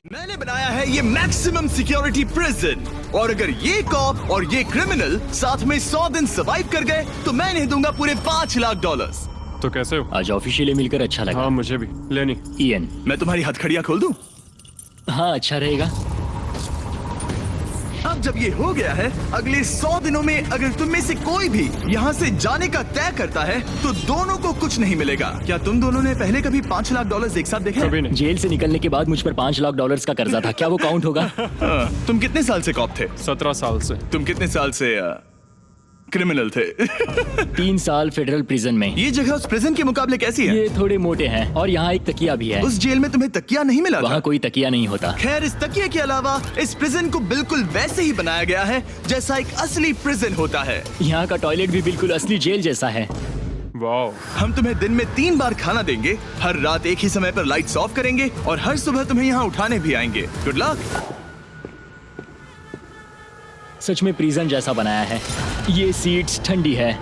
मैंने बनाया है ये मैक्सिमम सिक्योरिटी प्रिजन, और अगर ये कॉप और ये क्रिमिनल साथ में 100 दिन सर्वाइव कर गए तो मैं इन्हें दूंगा पूरे $5 लाख। तो कैसे हो? आज ऑफिशियली मिलकर अच्छा लगा। हाँ मुझे भी। लेनी इयन। मैं तुम्हारी हथकड़ियां खोल दूं? हाँ अच्छा रहेगा। अब जब ये हो गया है, अगले 100 दिनों में अगर तुम में से कोई भी यहाँ से जाने का तय करता है तो दोनों को कुछ नहीं मिलेगा। क्या तुम दोनों ने पहले कभी $5 लाख एक साथ देखे? कभी नहीं। जेल से निकलने के बाद मुझ पर $5 लाख का कर्जा था, क्या वो काउंट होगा? तुम कितने साल से कॉप थे? 17 साल से। तुम कितने साल से क्रिमिनल थे? 3 साल फेडरल प्रिजन में। ये जगह उस प्रिजन के मुकाबले कैसी है? ये थोड़े मोटे हैं और यहाँ एक तकिया भी है। उस जेल में तुम्हें तकिया नहीं मिला था? वहाँ कोई तकिया नहीं होता। खैर, इस तकिए के अलावा इस प्रिजन को बिल्कुल वैसे ही बनाया गया है जैसा एक असली प्रिजन होता है। यहाँ का टॉयलेट भी बिल्कुल असली जेल जैसा है। वाओ। हम तुम्हें दिन में 3 बार खाना देंगे, हर रात एक ही समय पर लाइट्स ऑफ करेंगे और हर सुबह तुम्हें यहाँ उठाने भी आएंगे। Good luck. सच में प्रिजन जैसा बनाया है। ये सीट्स ठंडी है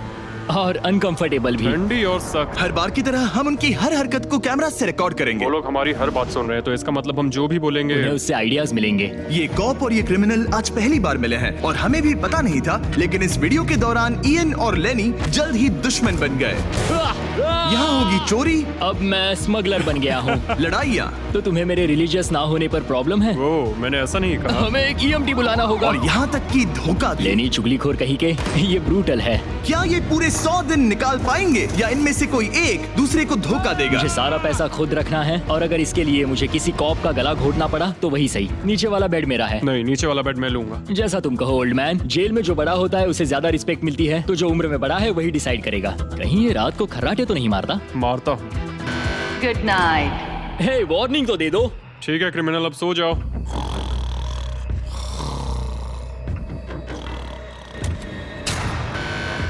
और अनकंफर्टेबल भी। ठंडी और सख्त। हर बार की तरह हम उनकी हर हरकत को कैमरा से रिकॉर्ड करेंगे। वो लोग हमारी हर बात सुन रहे हैं, तो इसका मतलब हम जो भी बोलेंगे उन्हें उससे आइडियाज मिलेंगे। ये कॉप और ये क्रिमिनल आज पहली बार मिले हैं और हमें भी पता नहीं था, लेकिन इस वीडियो के दौरान इयन और लेनी जल्द ही दुश्मन बन गए। यहाँ होगी चोरी, अब मैं स्मगलर बन गया हूँ। लड़ाइयाँ, तो तुम्हें मेरे रिलीजियस ना होने पर प्रॉब्लम है? वो मैंने ऐसा नहीं कहा। हमें एक EMT बुलाना होगा। और यहाँ तक कि धोखा भी। लेनी चुगलीखोर कही के ये ब्रूटल है। क्या ये पूरे 100 दिन निकाल पाएंगे या इनमें से कोई एक दूसरे को धोखा देगा? मुझे सारा पैसा खुद रखना है और अगर इसके लिए मुझे किसी कॉप का गला घोटना पड़ा तो वही सही। नीचे वाला बेड मेरा है। नहीं, नीचे वाला बेड मैं लूंगा। जैसा तुम कहो ओल्ड मैन। जेल में जो बड़ा होता है उसे ज्यादा रिस्पेक्ट मिलती है, तो जो उम्र में बड़ा है वही डिसाइड करेगा। कहीं ये रात को खर्राटे तो नहीं मारता? मारता हूँ। Good night. हे, वार्निंग तो दे दो। ठीक है क्रिमिनल, अब सो जाओ।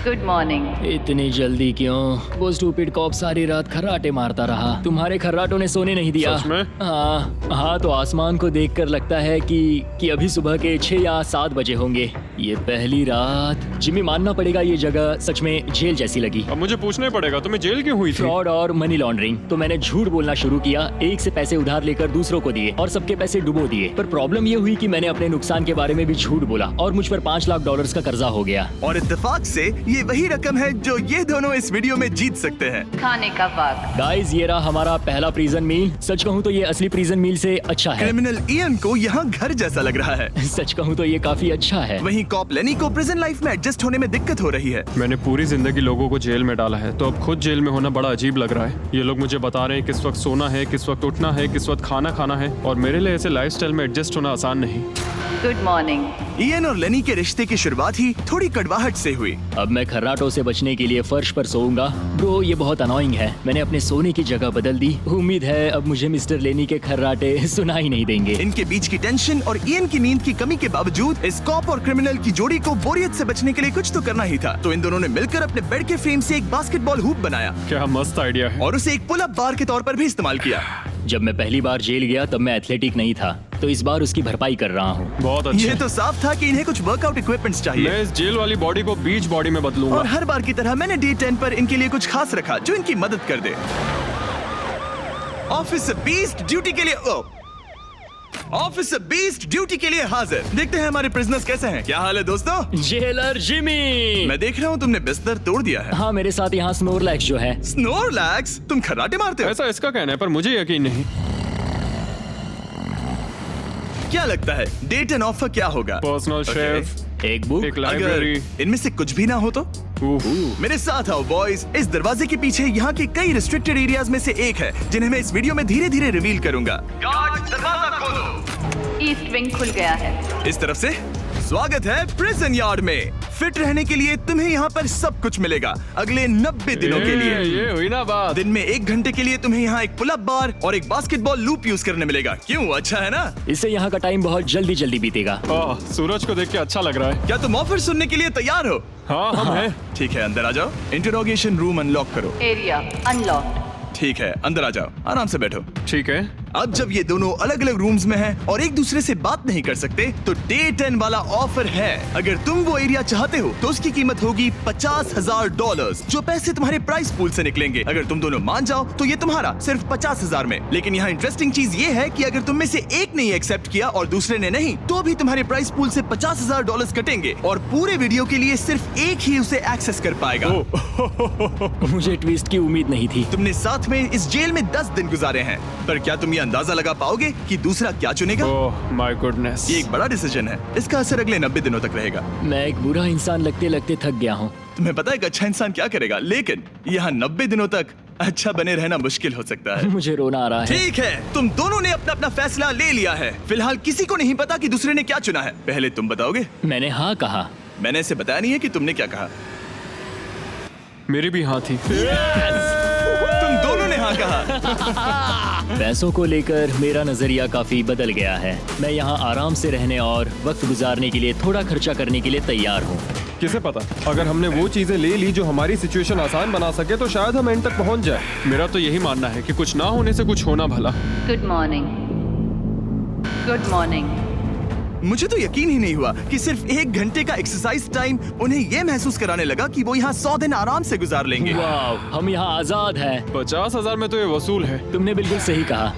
Good morning. इतनी जल्दी क्यों? वो स्टूपिड कॉप सारी रात खर्राटे मारता रहा। तुम्हारे खर्राटों ने सोने नहीं दिया। सच में? हाँ, तो आसमान को देखकर लगता है कि अभी सुबह के 6 या 7 बजे होंगे। ये पहली रात। जिम्मी, मानना पड़ेगा ये जगह सच में जेल जैसी लगी। अब मुझे पूछना ही पड़ेगा, तुम्हें जेल क्यों हुई थी? फ्रॉड और मनी लॉन्ड्रिंग। तो मैंने झूठ बोलना शुरू किया, एक से पैसे उधार लेकर दूसरों को दिए और सबके पैसे डुबो दिए। पर प्रॉब्लम ये हुई कि मैंने अपने नुकसान के बारे में भी झूठ बोला और मुझ पर $5 लाख का कर्जा हो गया। और इत्तेफाक से ये वही रकम है जो ये दोनों इस वीडियो में जीत सकते हैं। खाने का वक्त। गाइस, ये रहा हमारा पहला प्रिजन मील। सच कहूँ तो ये असली प्रिजन मील से अच्छा है। क्रिमिनल इयन को यहाँ घर जैसा लग रहा है। सच कहूँ तो ये काफी अच्छा है। वहीं कॉप लेनी को प्रिजन लाइफ में एडजस्ट होने में दिक्कत हो रही है। मैंने पूरी जिंदगी लोगों को जेल में डाला है, तो अब खुद जेल में होना बड़ा अजीब लग रहा है। ये लोग मुझे बता रहे हैं किस वक्त सोना है, किस वक्त उठना है, किस वक्त खाना खाना है, और मेरे लिए ऐसे लाइफस्टाइल में एडजस्ट होना आसान नहीं। Good morning. इयन और लेनी के रिश्ते की शुरुआत ही थोड़ी कड़वाहट से हुई। अब मैं खर्राटों से बचने के लिए फर्श पर सोऊंगा। ब्रो, ये बहुत अनोइंग है। मैंने अपने सोने की जगह बदल दी। उम्मीद है अब मुझे मिस्टर लेनी के खर्राटे सुनाई नहीं देंगे। इनके बीच की टेंशन और इयन की नींद की कमी के बावजूद इस कॉप और क्रिमिनल की जोड़ी को बोरियत से बचने के लिए कुछ तो करना ही था। तो इन दोनों ने मिलकर अपने बेड के फ्रेम से एक बास्केटबॉल हूप बनाया क्या मस्त आइडिया है। और उसे एक पुल अप बार के तौर पर भी इस्तेमाल किया। जब मैं पहली बार जेल गया तब मैं एथलेटिक नहीं था, तो इस बार उसकी भरपाई कर रहा हूँ। बहुत अच्छा। ये तो साफ था कि इन्हें कुछ वर्कआउट इक्विपमेंट्स चाहिए। मैं इस जेल वाली बॉडी को बीच बॉडी में बदलूंगा। और हर बार की तरह मैंने डे 10 पर इनके लिए कुछ खास रखा जो इनकी मदद कर दे। ऑफिसर बीस्ट ड्यूटी के लिए ऑफिसर बीस्ट ड्यूटी के लिए हाजिर। देखते हैं हमारे प्रिजनर्स कैसे हैं। क्या हाल है दोस्तों? Jailer Jimmy. मैं देख रहा हूँ तुमने बिस्तर तोड़ दिया है। हाँ, मेरे साथ यहाँ स्नोरलैक्स जो है। स्नोरलैक्स? तुम खर्राटे मारते हो? ऐसा इसका कहना है, पर मुझे यकीन नहीं। क्या लगता है डे 10 ऑफर क्या होगा? पर्सनल शेफ, एक बुक, एक अगर लाइब्रेरी। इनमें से कुछ भी ना हो तो? मेरे साथ आओ बॉयज। इस दरवाजे के पीछे यहाँ के कई रिस्ट्रिक्टेड एरियाज में से एक है जिन्हें मैं इस वीडियो में धीरे धीरे रिवील करूंगा। गार्ड, दरवाजा खोलो। ईस्ट विंग खुल गया है। इस तरफ से स्वागत है प्रिजन यार्ड में। फिट रहने के लिए तुम्हें यहाँ पर सब कुछ मिलेगा अगले 90 दिनों के लिए। ये हुई ना बात। दिन में 1 घंटे के लिए तुम्हें यहाँ एक पुल अप बार और एक बास्केटबॉल लूप यूज करने मिलेगा। क्यों, अच्छा है ना? इससे यहाँ का टाइम बहुत जल्दी जल्दी बीतेगा। सूरज को देख के अच्छा लग रहा है। क्या तुम ऑफर सुनने के लिए तैयार हो? हाँ, हम हैं। ठीक है, अंदर आ जाओ। इंटरोगेशन रूम अनलॉक करो। Area unlocked. ठीक है, अंदर आ जाओ, आराम से बैठो। ठीक है। अब जब ये दोनों अलग अलग रूम्स में हैं और एक दूसरे से बात नहीं कर सकते, तो डे 10 वाला ऑफर है। अगर तुम वो एरिया चाहते हो तो उसकी कीमत होगी $50,000, जो पैसे तुम्हारे प्राइस पूल से निकलेंगे। अगर तुम दोनों मान जाओ तो ये तुम्हारा सिर्फ 50,000 में। लेकिन यहाँ इंटरेस्टिंग चीज ये है कि अगर तुम में से एक ने एक्सेप्ट किया और दूसरे ने नहीं, तो भी तुम्हारे प्राइस पूल से $50,000 कटेंगे और पूरे वीडियो के लिए सिर्फ एक ही उसे एक्सेस कर पाएगा। मुझे ट्विस्ट की उम्मीद नहीं थी। तुमने साथ में इस जेल में 10 दिन गुजारे हैं, पर क्या तुम ये अंदाजा लगा पाओगे कि दूसरा क्या चुनेगा? Oh my goodness. ये एक बड़ा डिसीजन है। इसका असर अगले 90 दिनों तक रहेगा। मैं एक बुरा इंसान लगते लगते थक गया हूँ। तुम्हें पता है एक अच्छा इंसान क्या करेगा, लेकिन यहाँ 90 दिनों तक अच्छा बने रहना मुश्किल हो सकता है। मुझे रोना आ रहा है। ठीक है, तुम दोनों ने अपना अपना फैसला ले लिया है। फिलहाल किसी को नहीं पता कि दूसरे ने क्या चुना है। पहले तुम बताओगे? मैंने हाँ कहा। मैंने इसे बताया नहीं है कि तुमने क्या कहा। मेरी भी हाँ थी। तुम दोनों ने हाँ कहा। पैसों को लेकर मेरा नजरिया काफी बदल गया है। मैं यहाँ आराम से रहने और वक्त गुजारने के लिए थोड़ा खर्चा करने के लिए तैयार हूँ। किसे पता, अगर हमने वो चीजें ले ली जो हमारी सिचुएशन आसान बना सके तो शायद हम एंड तक पहुंच जाए। मेरा तो यही मानना है कि कुछ ना होने से कुछ होना भला। Good morning. Good morning. मुझे तो यकीन ही नहीं हुआ कि सिर्फ 1 घंटे का एक्सरसाइज टाइम उन्हें ये महसूस कराने लगा कि वो यहाँ 100 दिन आराम से गुजार लेंगे। वाह, हम यहाँ आजाद हैं। 50,000 में तो ये वसूल है। तुमने बिल्कुल सही कहा।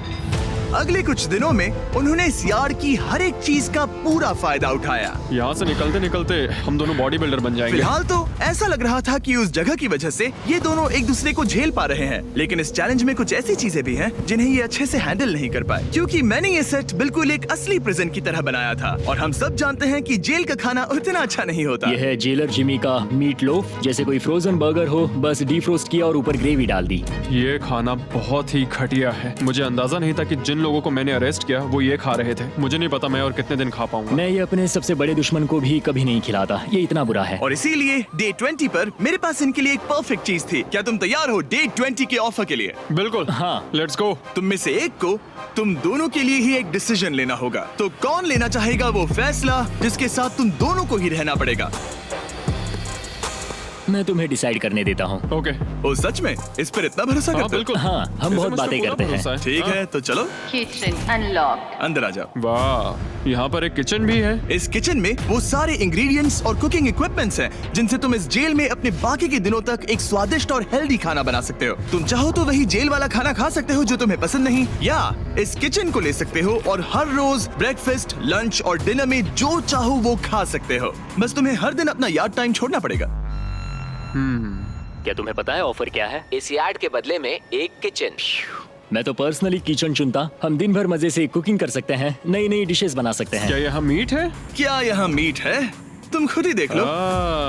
अगले कुछ दिनों में उन्होंने इस यार्ड की हर एक चीज का पूरा फायदा उठाया। यहाँ से निकलते निकलते हम दोनों बॉडी बिल्डर बन जाएंगे। फिलहाल तो ऐसा लग रहा था कि उस जगह की वजह से ये दोनों एक दूसरे को झेल पा रहे हैं, लेकिन इस चैलेंज में कुछ ऐसी चीजें भी हैं जिन्हें ये अच्छे से हैंडल नहीं कर पाए, क्योंकि मैंने ये सेट बिल्कुल एक असली प्रिजन की तरह बनाया था और हम सब जानते हैं कि जेल का खाना उतना अच्छा नहीं होता। यह है जेलर जिमी का मीट लोफ, जैसे कोई फ्रोजन बर्गर हो, बस डीफ्रोस्ट किया और ऊपर ग्रेवी डाल दी। ये खाना बहुत ही घटिया है। मुझे अंदाजा नहीं था कि जिन लोगों को मैंने अरेस्ट किया वो ये खा रहे थे। मुझे नहीं पता मैं और कितने दिन खा पाऊंगा। मैं ये अपने सबसे बड़े दुश्मन को भी कभी नहीं खिलाता। ये इतना बुरा है। और इसीलिए डे 20 पर मेरे पास इनके लिए एक परफेक्ट चीज थी। क्या तुम तैयार हो डे 20 के ऑफर के लिए? बिल्कुल हाँ। Let's go. तुम में से एक को तुम दोनों के लिए ही एक डिसीजन लेना होगा। तो कौन लेना चाहेगा वो फैसला जिसके साथ तुम दोनों को ही रहना पड़ेगा? मैं तुम्हें डिसाइड करने देता हूँ। ओके। ओ सच में इस पर इतना भरोसा हाँ करते हो? बिल्कुल। हाँ, हम इसे बहुत मुझ पे बातें पूरा करते हैं। भरोसा है। ठीक है, तो चलो Kitchen unlocked. अंदर आ जाओ। वाह, यहाँ पर एक किचन भी है। इस किचन में वो सारे इंग्रेडिएंट्स और कुकिंग इक्विपमेंट्स हैं जिनसे तुम इस जेल में अपने बाकी के दिनों तक एक स्वादिष्ट और हेल्दी खाना बना सकते हो। तुम चाहो तो वही जेल वाला खाना खा सकते हो जो तुम्हें पसंद नहीं, या इस किचन को ले सकते हो और हर रोज ब्रेकफास्ट, लंच और डिनर में जो चाहो वो खा सकते हो। बस तुम्हें हर दिन अपना यार्ड टाइम छोड़ना पड़ेगा। क्या तुम्हें पता है ऑफर क्या है? इस यार्ड के बदले में एक किचन। मैं तो पर्सनली किचन चुनता। हम दिन भर मजे से कुकिंग कर सकते हैं, नई नई डिशेस बना सकते हैं। क्या यहाँ मीट है? क्या यहाँ मीट है? तुम खुद ही देख लो।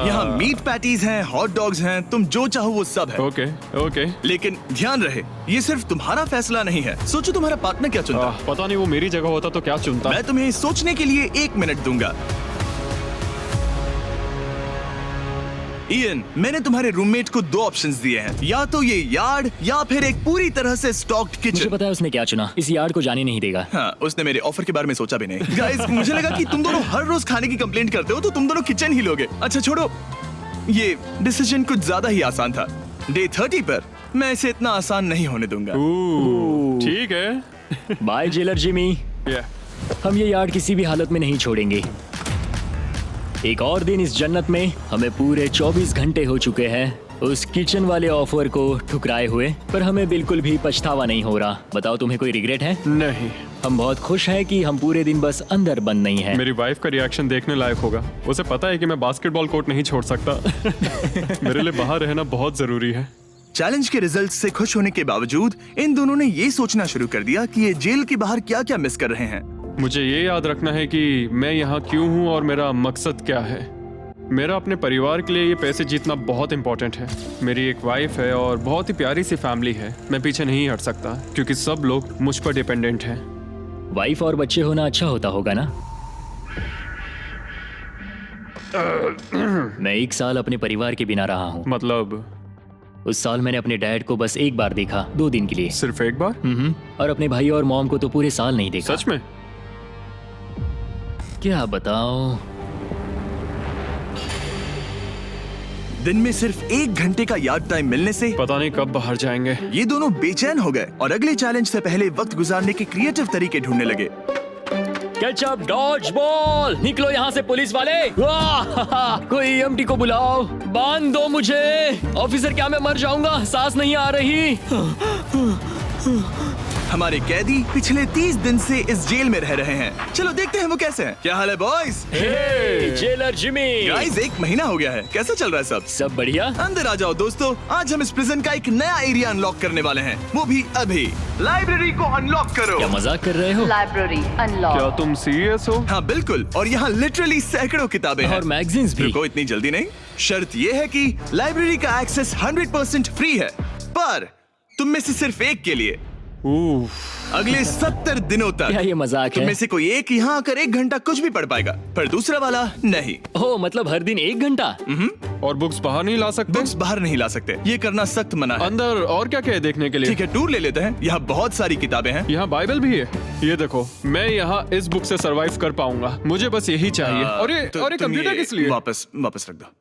यहाँ मीट पैटीज हैं, हॉट डॉग्स हैं, तुम जो चाहो वो सब है। Okay okay. लेकिन ध्यान रहे, ये सिर्फ तुम्हारा फैसला नहीं है। सोचो तुम्हारा पार्टनर क्या चुनता। पता नहीं वो मेरी जगह होता तो क्या चुनता। मैं तुम्हें सोचने के लिए 1 मिनट दूंगा। इयन, मैंने तुम्हारे रूममेट को 2 ऑप्शंस दिए हैं, या तो ये यार्ड या फिर एक पूरी तरह से स्टॉक्ड मुझे किचन। पता है उसने क्या चुना। इस यार्ड को जाने नहीं देगा। हाँ, उसने मेरे ऑफर के बारे में सोचा भी नहीं। गाइस, मुझे लगा कि तुम दोनों हर रोज खाने की कंप्लेंट करते हो तो तुम दोनों किचन ही लोगे। अच्छा छोड़ो, ये डिसीजन कुछ ज्यादा ही आसान था। डे 30 पर मैं इसे इतना आसान नहीं होने दूंगा। ठीक है। Bye jailer Jimmy. हम ये यार्ड किसी भी हालत में नहीं छोड़ेंगे। एक और दिन इस जन्नत में। हमें पूरे 24 घंटे हो चुके हैं उस किचन वाले ऑफर को ठुकराए हुए, पर हमें बिल्कुल भी पछतावा नहीं हो रहा। बताओ, तुम्हें कोई रिग्रेट है? नहीं। हम बहुत खुश हैं कि हम पूरे दिन बस अंदर बंद नहीं हैं। मेरी वाइफ का रिएक्शन देखने लायक होगा। उसे पता है कि मैं बास्केटबॉल कोर्ट नहीं छोड़ सकता। मेरे लिए बाहर रहना बहुत जरूरी है। चैलेंज के रिजल्ट से खुश होने के बावजूद इन दोनों ने ये सोचना शुरू कर दिया कि ये जेल के बाहर क्या क्या मिस कर रहे हैं। मुझे ये याद रखना है कि मैं यहाँ क्यों हूँ और मेरा मकसद क्या है। मेरा अपने परिवार के लिए ये पैसे जीतना बहुत इंपॉर्टेंट है। मेरी एक वाइफ है और बहुत ही प्यारी सी फैमिली है। मैं पीछे नहीं हट सकता क्योंकि सब लोग मुझ पर डिपेंडेंट हैं। वाइफ और बच्चे होना अच्छा होता होगा ना? मैं 1 साल अपने परिवार के बिना रहा हूँ। मतलब? उस साल मैंने अपने डैड को बस 1 बार देखा, 2 दिन के लिए। सिर्फ 1 बार? और अपने भाई और मॉम को तो पूरे साल नहीं देखा। सच में? क्या बताओ। दिन में सिर्फ 1 घंटे का यार्ड टाइम मिलने से पता नहीं कब बाहर जाएंगे। ये दोनों बेचैन हो गए और अगले चैलेंज से पहले वक्त गुजारने के क्रिएटिव तरीके ढूंढने लगे। केचप डॉज बॉल, निकलो यहाँ से पुलिस वाले। वाह, कोई EMT को बुलाओ, बांध दो मुझे। ऑफिसर, क्या मैं मर जाऊंगा? सांस नहीं आ रही। हमारे कैदी पिछले 30 दिन से इस जेल में रह रहे हैं। चलो देखते हैं वो कैसे हैं। क्या हाल है बॉयज? Jailer Jimmy. गाइस, 1 महीना हो गया है। कैसा चल रहा है सब? सब बढ़िया। अंदर आ जाओ दोस्तों। आज हम इस प्रिजन का एक नया एरिया अनलॉक करने वाले हैं, वो भी अभी। लाइब्रेरी को अनलॉक करो। क्या मजाक कर रहे हो? Library क्या unlocked. तुम सीरियस हो? हाँ बिल्कुल, और यहाँ लिटरली सैकड़ों किताबें हैं। और मैगजीन्स भी। रुको, इतनी जल्दी नहीं। शर्त ये है कि लाइब्रेरी का एक्सेस 100% फ्री है, पर तुम में से सिर्फ एक के लिए अगले 70 दिनों तक। क्या ये मजाक तुम है? में से कोई एक यहाँ आकर 1 घंटा कुछ भी पढ़ पाएगा, पर दूसरा वाला नहीं। ओह, मतलब हर दिन 1 घंटा? और बुक्स बाहर नहीं ला सकते? बुक्स बाहर नहीं ला सकते, ये करना सख्त मना है। अंदर और क्या क्या है देखने के लिए? ठीक है, टूर ले लेते हैं। यहाँ बहुत सारी किताबें हैं। यहाँ बाइबल भी है। ये देखो, मैं यहाँ इस बुक से सरवाइव कर पाऊंगा। मुझे बस यही चाहिए। और ये तुम कंप्यूटर ये किस लिए? वापस रख दो।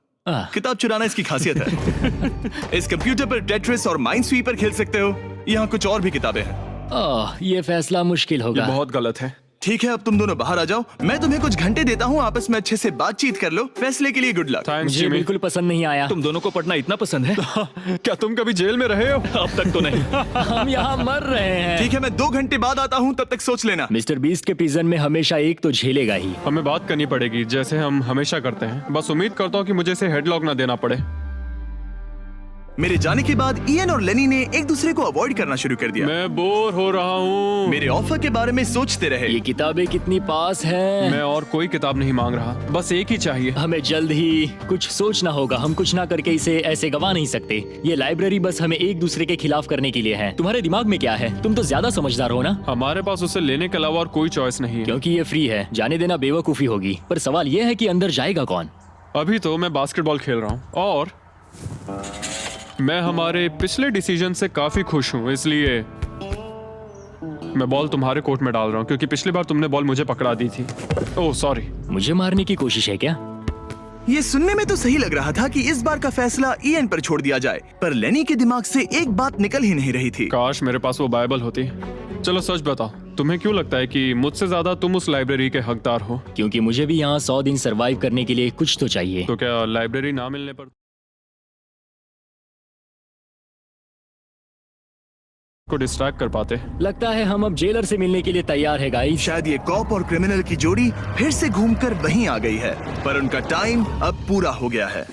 किताब चुराना इसकी खासियत है। इस कंप्यूटर पर टेट्रिस और माइंड स्वीपर खेल सकते हो। यहाँ कुछ और भी किताबें हैं। ये फैसला मुश्किल ये होगा। बहुत गलत है। ठीक है, अब तुम दोनों बाहर आ जाओ। मैं तुम्हें कुछ घंटे देता हूँ, आपस में अच्छे से बातचीत कर लो। फैसले के लिए गुड लक। थैंक्स मुझे जिमी। बिल्कुल पसंद नहीं आया। तुम दोनों को पढ़ना इतना पसंद है? क्या तुम कभी जेल में रहे हो? अब तक तो नहीं। हम यहाँ मर रहे हैं। ठीक है, मैं 2 घंटे बाद आता हूँ, तब तक सोच लेना। मिस्टर बीस्ट के प्रिजन में हमेशा एक तो झेलेगा ही। हमें बात करनी पड़ेगी, जैसे हम हमेशा करते हैं। बस उम्मीद करता हूँ कि मुझे इसे हेडलॉक ना देना पड़े। मेरे जाने के बाद इयन और लेनी ने एक दूसरे को अवॉइड करना शुरू कर दिया। मैं बोर हो रहा हूँ। मेरे ऑफर के बारे में सोचते रहे। ये किताबें कितनी पास हैं। मैं और कोई किताब नहीं मांग रहा, बस एक ही चाहिए। हमें जल्द ही कुछ सोचना होगा। हम कुछ ना करके इसे ऐसे गवा नहीं सकते। ये लाइब्रेरी बस हमें एक दूसरे के खिलाफ करने के लिए है। तुम्हारे दिमाग में क्या है? तुम तो ज्यादा समझदार हो ना। हमारे पास उसे लेने के अलावा और कोई चॉइस नहीं है। क्योंकि ये फ्री है, जाने देना बेवकूफी होगी। पर सवाल ये है कि अंदर जाएगा कौन? अभी तो मैं बास्केटबॉल खेल रहा हूँ और मैं हमारे पिछले डिसीजन से काफी खुश हूँ, इसलिए मैं बॉल तुम्हारे कोर्ट में डाल रहा हूँ, क्योंकि पिछली बार तुमने बॉल मुझे पकड़ा दी थी। Oh sorry. मुझे मारने की कोशिश है क्या? ये सुनने में तो सही लग रहा था कि इस बार का फैसला इयन पर छोड़ दिया जाए, पर लेनी के दिमाग से एक बात निकल ही नहीं रही थी। काश मेरे पास वो बाइबल होती। चलो सच बताओ, तुम्हें क्यों लगता है कि मुझसे ज्यादा तुम उस लाइब्रेरी के हकदार हो? क्योंकि मुझे भी यहाँ 100 दिन सरवाइव करने के लिए कुछ तो चाहिए। तो क्या लाइब्रेरी ना मिलने पर को डिस्ट्रैक्ट कर पाते? लगता है हम अब जेलर से मिलने के लिए तैयार है गाइस। शायद ये कॉप और क्रिमिनल की जोड़ी फिर से घूमकर वहीं आ गई है, पर उनका टाइम अब पूरा हो गया है।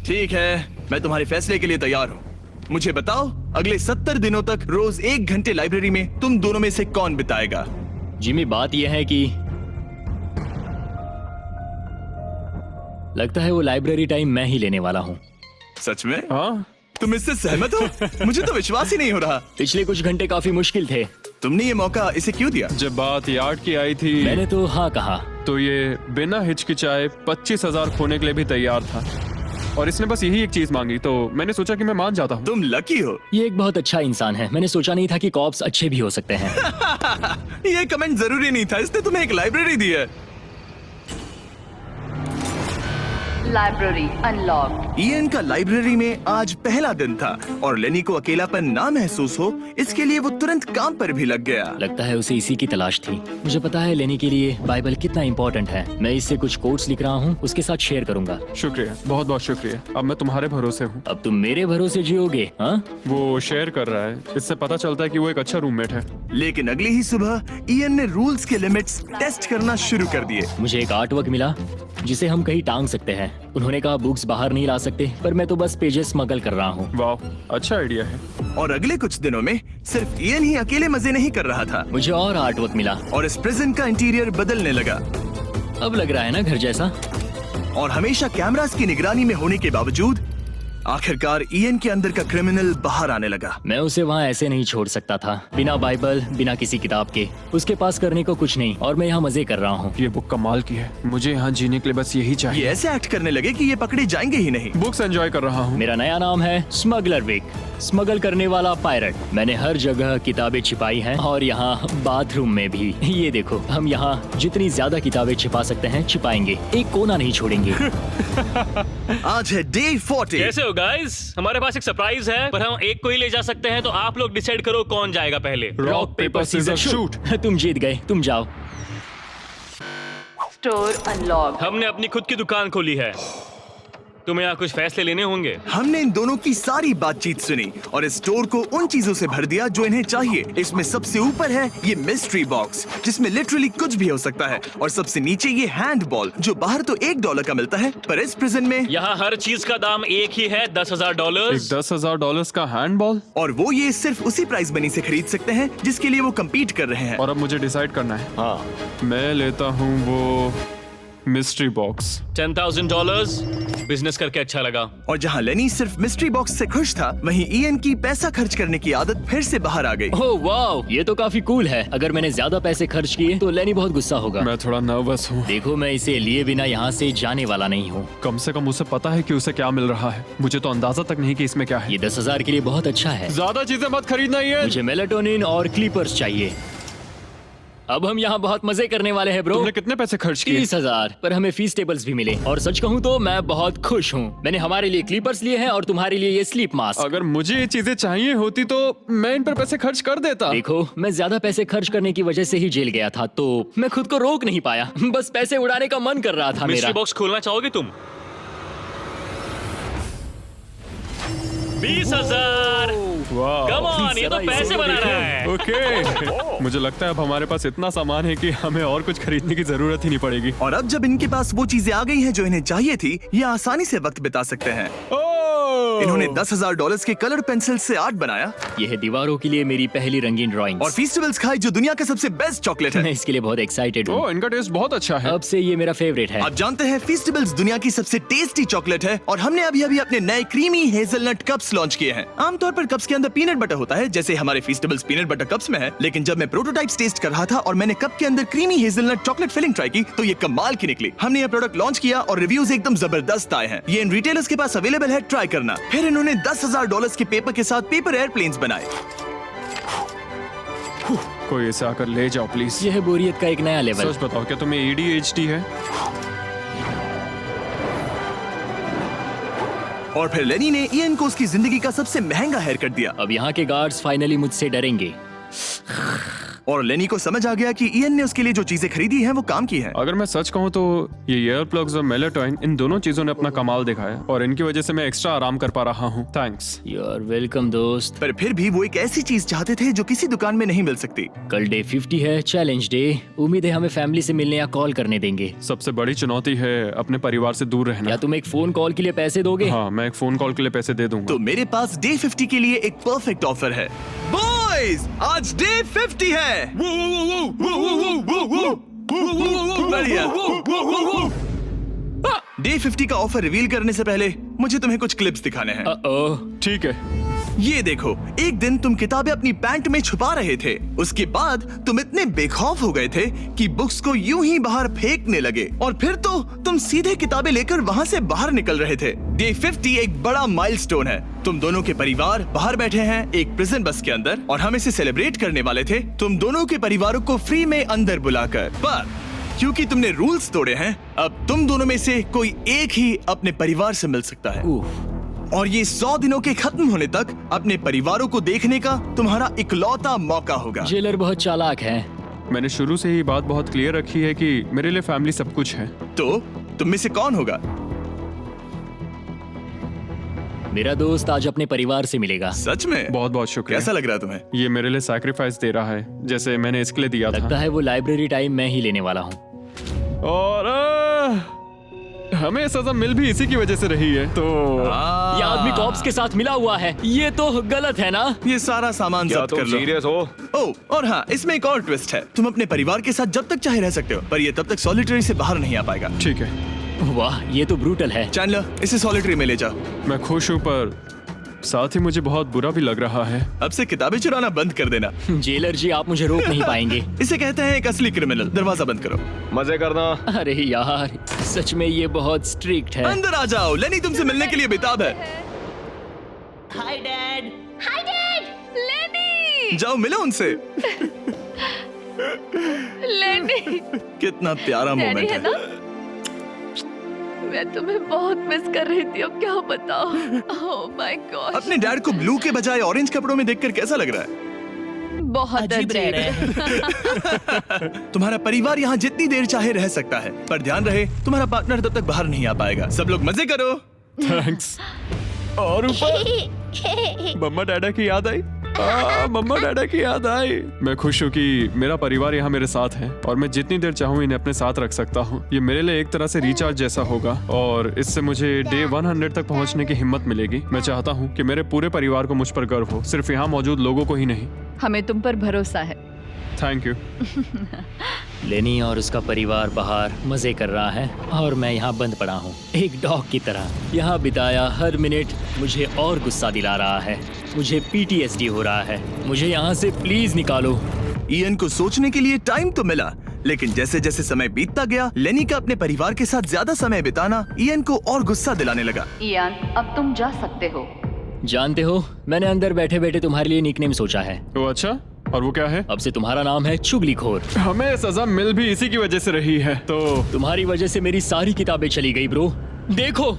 ठीक है, मैं तुम्हारे फैसले के लिए तैयार हूँ। मुझे बताओ, अगले 70 दिनों तक रोज 1 घंटे लाइब्रेरी में तुम दोनों में से कौन बिताएगा? जिमी, बात यह है कि लगता है वो लाइब्रेरी टाइम मैं ही लेने वाला हूँ। सच में? हाँ, तुम इससे सहमत हो? मुझे तो विश्वास ही नहीं हो रहा। पिछले कुछ घंटे काफी मुश्किल थे। तुमने ये मौका इसे क्यों दिया? जब बात यार्ड की आई थी मैंने तो हाँ कहा। तो ये बिना हिचकिचाए 25,000 खोने के लिए भी तैयार था, और इसने बस यही एक चीज मांगी, तो मैंने सोचा कि मैं मान जाता हूँ। तुम लकी हो। ये एक बहुत अच्छा इंसान है। मैंने सोचा नहीं था कि कॉप्स अच्छे भी हो सकते हैं। ये कमेंट जरूरी नहीं था, इसने तुम्हें एक लाइब्रेरी दी है। Library unlocked. इयन का लाइब्रेरी में आज पहला दिन था, और लेनी को अकेलापन ना महसूस हो इसके लिए वो तुरंत काम पर भी लग गया। लगता है उसे इसी की तलाश थी। मुझे पता है लेनी के लिए बाइबल कितना इम्पोर्टेंट है। मैं इससे कुछ कोट्स लिख रहा हूँ, उसके साथ शेयर करूंगा। शुक्रिया, बहुत बहुत शुक्रिया। अब मैं तुम्हारे भरोसे हूँ। अब तुम मेरे भरोसे जियोगे? हाँ, वो शेयर कर रहा है, इससे पता चलता है कि वो एक अच्छा रूममेट है। लेकिन अगली ही सुबह इयन ने रूल्स के लिमिट्स टेस्ट करना शुरू कर दिए। मुझे एक आर्ट वर्क मिला जिसे हम कहीं टांग सकते हैं। उन्होंने कहा बुक्स बाहर नहीं ला सकते, पर मैं तो बस पेजेस स्मगल कर रहा हूँ। वाह, अच्छा आइडिया है। और अगले कुछ दिनों में सिर्फ इयन ही अकेले मजे नहीं कर रहा था, मुझे और आर्ट वर्क मिला और इस प्रिजन का इंटीरियर बदलने लगा। अब लग रहा है ना घर जैसा। और हमेशा कैमरास की निगरानी में होने के बावजूद आखिरकार ईएन के अंदर का क्रिमिनल बाहर आने लगा। मैं उसे वहाँ ऐसे नहीं छोड़ सकता था, बिना बाइबल, बिना किसी किताब के। उसके पास करने को कुछ नहीं, और मैं यहाँ मजे कर रहा हूँ। ये बुक कमाल की है, मुझे यहाँ जीने के लिए बस यही ये चाहिए। ऐसे एक्ट करने लगे कि ये पकड़े जाएंगे ही नहीं। बुक्स एंजॉय कर रहा हूँ। मेरा नया नाम है स्मगलर विक, स्मगल करने वाला पायरट। मैंने हर जगह किताबें छिपाई हैं, और यहाँ बाथरूम में भी। ये देखो, हम यहाँ जितनी ज्यादा किताबें छिपा सकते हैं छिपाएंगे, एक कोना नहीं छोड़ेंगे। आज है डे 40। कैसे हो गाइस? हमारे पास एक सरप्राइज है, पर हम एक को ही ले जा सकते हैं, तो आप लोग डिसाइड करो कौन जाएगा पहले। Rock paper scissor shoot. तुम जीत गए, तुम जाओ। Store unlocked. हमने अपनी खुद की दुकान खोली है, तुम्हें यहाँ कुछ फैसले लेने होंगे। हमने इन दोनों की सारी बातचीत सुनी और इस स्टोर को उन चीजों से भर दिया जो इन्हें चाहिए। इसमें सबसे ऊपर है ये मिस्ट्री बॉक्स, जिसमें लिटरली कुछ भी हो सकता है, और सबसे नीचे ये हैंड बॉल जो बाहर तो $1 का मिलता है, पर इस प्रिजन में यहाँ हर चीज का दाम एक ही है, $10,000। एक $10,000 का हैंडबॉल। और वो ये सिर्फ उसी प्राइस मनी से खरीद सकते हैं जिसके लिए वो कम्पीट कर रहे हैं। और अब मुझे डिसाइड करना है। हाँ, मैं लेता हूँ वो मिस्ट्री बॉक्स। $10,000। बिजनेस करके अच्छा लगा। और जहाँ लेनी सिर्फ मिस्ट्री बॉक्स से खुश था, वहीं ईएन की पैसा खर्च करने की आदत फिर से बाहर आ गई। ओह वाओ, ये तो काफी कूल है। अगर मैंने ज्यादा पैसे खर्च किए तो लेनी बहुत गुस्सा होगा। मैं थोड़ा नर्वस हूँ। देखो, मैं इसे लिए बिना यहाँ से जाने वाला नहीं हूँ। कम से कम उसे पता है कि उसे क्या मिल रहा है। मुझे तो अंदाजा तक नहीं कि इसमें क्या है। ये 10,000 के लिए बहुत अच्छा है। ज्यादा चीजें मत खरीदना ये। मुझे मेलाटोनिन और क्लीपर्स चाहिए। अब हम यहाँ बहुत मजे करने वाले हैं ब्रो। तुमने कितने पैसे खर्च किए? 30,000, पर हमें फीस टेबल्स भी मिले, और सच कहूँ तो मैं बहुत खुश हूँ। मैंने हमारे लिए क्लीपर्स लिए हैं और तुम्हारे लिए ये स्लीप मास्क। अगर मुझे ये चीजें चाहिए होती तो मैं इन पर पैसे खर्च कर देता। देखो, मैं ज्यादा पैसे खर्च करने की वजह से ही जेल गया था, तो मैं खुद को रोक नहीं पाया। बस पैसे उड़ाने का मन कर रहा था मिस्ट्री मेरा। बॉक्स खोलना चाहोगे तुम? 20,000। वाह। कम ऑन, ये तो जरा पैसे इसे बना देखो। रहा है। ओके। मुझे लगता है अब हमारे पास इतना सामान है कि हमें और कुछ खरीदने की जरूरत ही नहीं पड़ेगी। और अब जब इनके पास वो चीजें आ गई हैं जो इन्हें चाहिए थी, ये आसानी से वक्त बिता सकते हैं। इन्होंने $10,000 के कलर पेंसिल से आर्ट बनाया ये है दीवारों के लिए मेरी पहली रंगीन ड्राइंग। और फेस्टिवल्स खाई जो दुनिया का सबसे बेस्ट चॉकलेट है। मैं इसके लिए बहुत एक्साइटेड हूँ। ओह, इनका टेस्ट बहुत अच्छा है। अब से ये मेरा फेवरेट है। आप जानते हैं फेस्टिवल्स दुनिया की सबसे टेस्टी चॉकलेट है, और हमने अभी अभी अपने नए क्रीमी हेजलनट कप्स लॉन्च किए हैं। आमतौर पर कप्स के अंदर पीनट बटर होता है, जैसे हमारे फेस्टिवल्स पीनट बटर कप्स में है, लेकिन जब मैं प्रोटोटाइप्स टेस्ट कर रहा था और मैंने कप के अंदर creamy hazelnut chocolate filling try की, तो ये कमाल की निकली। हमने ये प्रोडक्ट लॉन्च किया और रिव्यूज एकदम जबरदस्त आए हैं। ये इन रिटेलर्स के पास अवेलेबल है, ट्राई करना। फिर इन्होंने $10,000 के पेपर के साथ पेपर एयरप्लेन्स बनाए। कोई इसे आकर ले जाओ प्लीज। ये है बोरियत का एक नया लेवल। सच बताओ, क्या तुम्हें ADHD है? और फिर लेनी ने ईएन को उसकी जिंदगी का सबसे महंगा हेयर कट दिया, अब यहाँ के गार्ड्स फाइनली मुझसे डरेंगे। और लेनी को समझ आ गया कि ईएन ने उसके लिए जो चीजें खरीदी हैं वो काम की हैं। अगर मैं सच कहूँ तो ये ईयर प्लग्स और मेलाटोनिन, इन दोनों चीजों ने अपना कमाल दिखाया, और इनकी वजह से मैं एक्स्ट्रा आराम कर पा रहा हूँ। थैंक्स। यू आर वेलकम दोस्त। पर फिर भी वो एक ऐसी चीज चाहते थे जो किसी दुकान में नहीं मिल सकती। कल डे 50 है, चैलेंज डे। उम्मीद है हमें फैमिली से मिलने या कॉल करने देंगे। सबसे बड़ी चुनौती है अपने परिवार से दूर रहना। क्या तुम एक फोन कॉल के लिए पैसे दोगे? हाँ, मैं एक फोन कॉल के लिए पैसे दे दूंगा। तो मेरे पास डे 50 के लिए एक परफेक्ट ऑफर है। बॉयज, आज डे 50 है। बढ़िया। डे 50 का ऑफर रिवील करने से पहले मुझे तुम्हें कुछ क्लिप्स दिखाने हैं। ओह, ठीक है। ये देखो, एक दिन तुम किताबें अपनी पैंट में छुपा रहे थे, उसके बाद तुम इतने बेखौफ हो गए थे कि बुक्स को यूं ही बाहर फेंकने लगे, और फिर तो तुम सीधे किताबें लेकर वहां से बाहर निकल रहे थे। डे 50 एक बड़ा माइलस्टोन है। तुम दोनों के परिवार बाहर बैठे हैं एक प्रिजन बस के अंदर, और हम इसे सेलिब्रेट करने वाले थे तुम दोनों के परिवारों को फ्री में अंदर बुलाकर। पर क्योंकि तुमने रूल्स तोड़े हैं, अब तुम दोनों में से कोई एक ही अपने परिवार से मिल सकता है, और ये 100 दिनों के खत्म होने तक अपने परिवारों को देखने का तुम्हारा इकलौता मौका होगा। जेलर बहुत चालाक है। मैंने शुरू से ही बात बहुत क्लियर रखी है कि मेरे लिए फैमिली सब कुछ है। तो तुम में से कौन होगा? मेरा दोस्त आज अपने परिवार से मिलेगा। सच में? बहुत बहुत शुक्रिया। कैसा लग रहा है तुम्हें? ये मेरे लिए सैक्रिफाइस दे रहा है, जैसे मैंने इसके लिए दिया लगता था। है वो लाइब्रेरी टाइम मैं ही लेने वाला हूँ। और हमें सजा मिल भी इसी की वजह से रही है। तो ये आदमी कॉप्स के साथ मिला हुआ है, ये तो गलत है ना? ये सारा सामान जब्त कर लो। सीरियस हो? ओह, और हाँ, इसमें एक और ट्विस्ट है। तुम अपने परिवार के साथ जब तक चाहे रह सकते हो, पर ये तब तक सॉलिटरी से बाहर नहीं आ पाएगा। ठीक है। वाह, ये तो ब्रूटल है। चैंडलर, इसे सॉलिटरी में ले जा। मैं खुश हूँ पर साथ ही मुझे बहुत बुरा भी लग रहा है। अब से किताबें चुराना बंद कर देना। जेलर जी, आप मुझे रोक नहीं पाएंगे। इसे कहते हैं एक असली क्रिमिनल। दरवाजा बंद करो। मजे करना। अरे यार, सच में ये बहुत स्ट्रिक्ट है। अंदर आ जाओ, लेनी तुमसे मिलने के लिए बेताब है। हाय डैड, लेनी। जाओ मिलो उनसे। लेनी, कितना प्यारा डैडी मोमेंट है है। ना? मैं तुम्हें बहुत मिस कर रही थी, अब क्या बताओ। ओह माय गॉड, अपने डैड को ब्लू के बजाय ऑरेंज कपड़ों में देखकर कैसा लग रहा है? बहुत अजीब है। तुम्हारा परिवार यहाँ जितनी देर चाहे रह सकता है, पर ध्यान रहे तुम्हारा पार्टनर तब तक बाहर नहीं आ पाएगा। सब लोग मजे करो। थैंक्स। और ऊपर मम्मा डैडा की याद आई। मम्मा डैडा की याद आई। मैं खुश हूँ कि मेरा परिवार यहाँ मेरे साथ है और मैं जितनी देर चाहूँ इन्हें अपने साथ रख सकता हूँ। ये मेरे लिए एक तरह से रिचार्ज जैसा होगा और इससे मुझे डे 100 तक पहुँचने की हिम्मत मिलेगी। मैं चाहता हूँ कि मेरे पूरे परिवार को मुझ पर गर्व हो, सिर्फ यहाँ मौजूद लोगों को ही नहीं। हमें तुम पर भरोसा है। Thank you. लेनी और उसका परिवार बाहर मजे कर रहा है और मैं यहाँ बंद पड़ा हूँ, एक डॉग की तरह। यहाँ बिताया हर मिनट मुझे और गुस्सा दिला रहा है। मुझे PTSD हो रहा है। मुझे यहाँ से प्लीज निकालो। इयन को सोचने के लिए टाइम तो मिला, लेकिन जैसे जैसे समय बीतता गया, लेनी का अपने परिवार के साथ ज्यादा समय बिताना इयन को और गुस्सा दिलाने लगा। इयान, अब तुम जा सकते हो। जानते हो, मैंने अंदर बैठे बैठे तुम्हारे लिए निकनेम सोचा है। वो अच्छा, और वो क्या है? अब से तुम्हारा नाम है चुगलीखोर। हमें सजा मिल भी इसी की वजह से रही है। तो तुम्हारी वजह से मेरी सारी किताबें चली गई ब्रो। देखो,